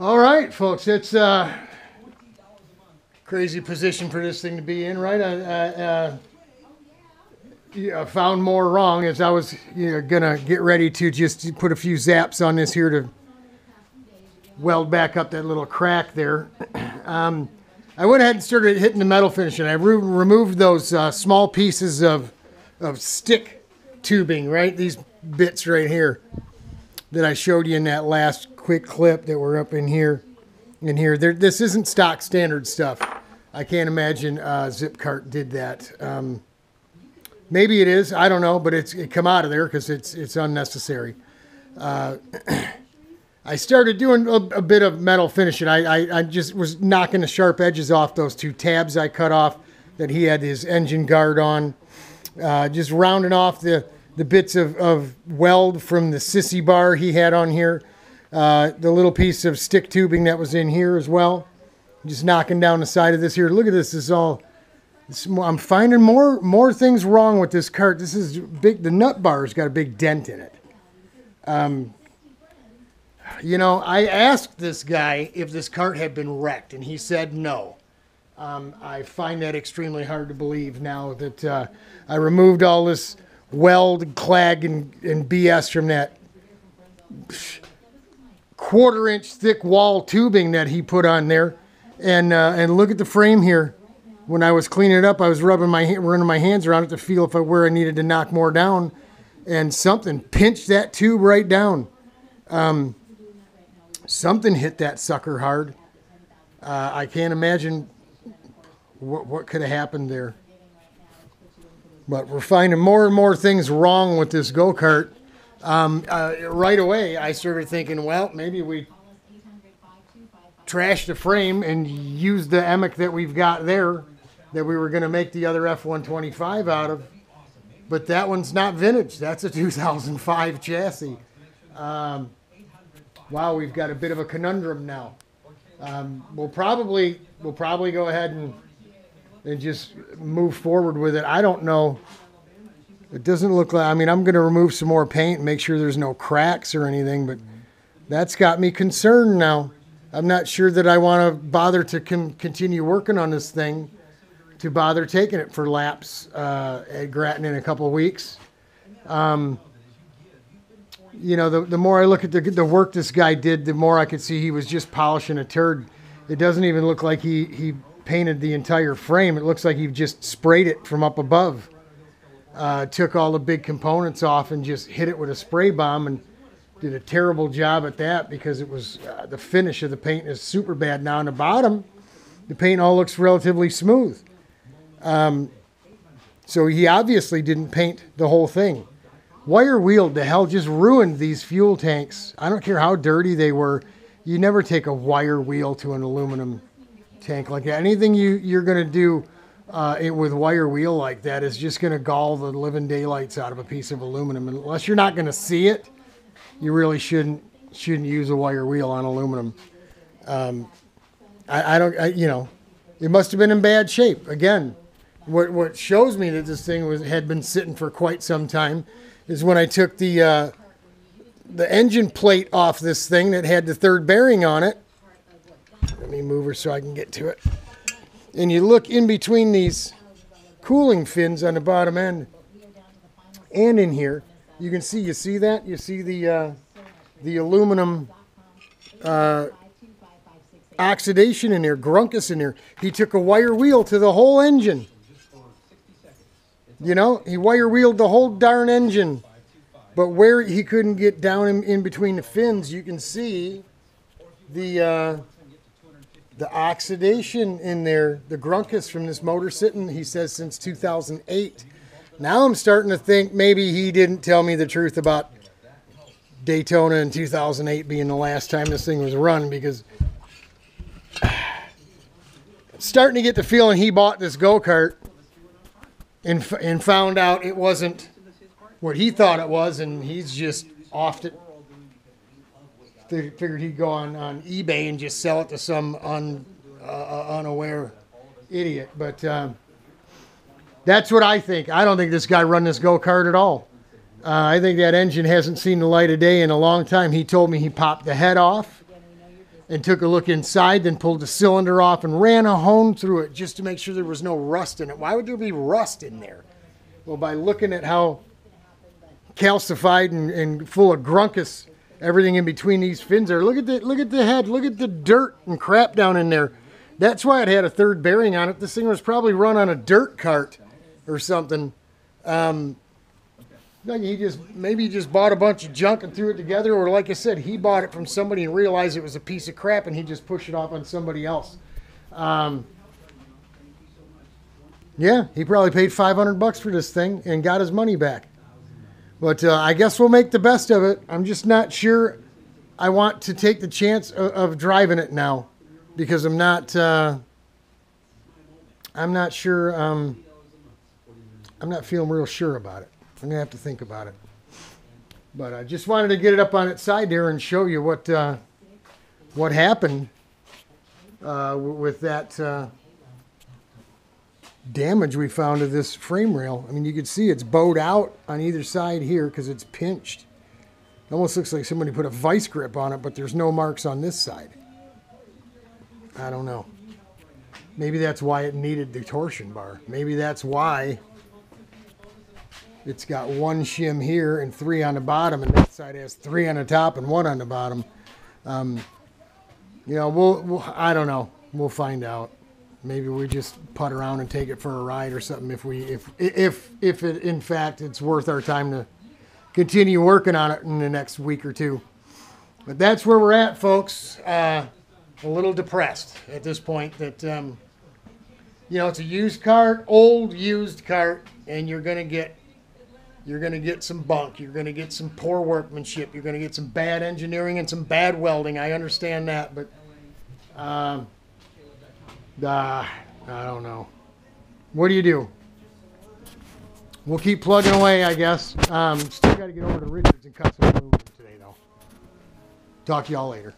All right, folks, it's a crazy position for this thing to be in, right? I found more wrong as I was gonna get ready to just put a few zaps on this here to weld back up that little crack there. I went ahead and started hitting the metal finish, and I removed those small pieces of stick tubing, right? These bits right here that I showed you in that last quick clip that were up in here. This isn't stock standard stuff. I can't imagine Zip Kart did that. Maybe it is. I don't know, but it come out of there because it's unnecessary. I started doing a bit of metal finishing. I just was knocking the sharp edges off those two tabs I cut off that he had his engine guard on. Just rounding off the bits of weld from the sissy bar he had on here. The little piece of stick tubing that was in here as well. Just knocking down the side of this here. Look at this. I'm finding more things wrong with this cart. This is big. The nut bar's got a big dent in it. I asked this guy if this cart had been wrecked, and he said no. I find that extremely hard to believe now that I removed all this weld, clag, and BS from that quarter-inch thick wall tubing that he put on there. And look at the frame here. When I was cleaning it up, I was running my hands around it to feel where I needed to knock more down, and something pinched that tube right down. Something hit that sucker hard. I can't imagine what could have happened there. But we're finding more and more things wrong with this go-kart. Right away, I started thinking, well, maybe we trash the frame and use the emic that we've got there that we were going to make the other F-125 out of. But that one's not vintage. That's a 2005 chassis. Wow, we've got a bit of a conundrum now. We'll probably go ahead and just move forward with it. I don't know. It doesn't look like, I'm going to remove some more paint and make sure there's no cracks or anything, but that's got me concerned now. I'm not sure that I want to bother to continue working on this thing, to bother taking it for laps at Grattan in a couple of weeks. The more I look at the work this guy did, the more I could see he was just polishing a turd. It doesn't even look like he painted the entire frame. It looks like he just sprayed it from up above. Took all the big components off and just hit it with a spray bomb and did a terrible job at that because it was the finish of the paint is super bad. Now on the bottom, the paint all looks relatively smooth. So he obviously didn't paint the whole thing. Wire wheeled the hell just ruined these fuel tanks. I don't care how dirty they were. You never take a wire wheel to an aluminum tank like that. Anything you're going to do with wire wheel like that is just going to gall the living daylights out of a piece of aluminum. Unless you're not going to see it, you really shouldn't use a wire wheel on aluminum. It must have been in bad shape. Again, what shows me that this thing had been sitting for quite some time is when I took the engine plate off this thing that had the third bearing on it. Let me move her so I can get to it. And you look in between these cooling fins on the bottom end and in here, you see that? You see the aluminum oxidation in there, grunkus in there. He took a wire wheel to the whole engine. He wire wheeled the whole darn engine. But where he couldn't get down in between the fins, you can see the oxidation in there, the grunkus from this motor sitting, he says, since 2008. Now I'm starting to think maybe he didn't tell me the truth about Daytona in 2008 being the last time this thing was run, because I'm starting to get the feeling he bought this go-kart and found out it wasn't what he thought it was, and he's just offed it. Figured he'd go on eBay and just sell it to some unaware idiot. But that's what I think. I don't think this guy run this go-kart at all. I think that engine hasn't seen the light of day in a long time. He told me he popped the head off and took a look inside, then pulled the cylinder off and ran a hone through it just to make sure there was no rust in it. Why would there be rust in there? Well, by looking at how calcified and full of grunkus everything in between these fins are. Look at the head. Look at the dirt and crap down in there. That's why it had a third bearing on it. This thing was probably run on a dirt cart or something. Like maybe he just bought a bunch of junk and threw it together, or like I said, he bought it from somebody and realized it was a piece of crap and he just pushed it off on somebody else. Yeah, he probably paid $500 for this thing and got his money back. But I guess we'll make the best of it. I'm just not sure I want to take the chance of driving it now, because I'm not sure. I'm not feeling real sure about it. I'm gonna have to think about it. But I just wanted to get it up on its side there and show you what happened with that damage we found to this frame rail. I mean, you can see it's bowed out on either side here because it's pinched. It almost looks like somebody put a vice grip on it, but there's no marks on this side. I don't know. Maybe that's why it needed the torsion bar. Maybe that's why it's got one shim here and 3 on the bottom, and that side has 3 on the top and 1 on the bottom. You know, I don't know. We'll find out. Maybe we just putt around and take it for a ride or something if it in fact it's worth our time to continue working on it in the next week or two. But that's where we're at, folks. A little depressed at this point that you know, it's a used cart, old used cart, and you're gonna get some bunk. You're gonna get some poor workmanship. You're gonna get some bad engineering and some bad welding. I understand that, but I don't know. What do you do? We'll keep plugging away, I guess. Still got to get over to Richards and cut some aluminum today, though. Talk to y'all later.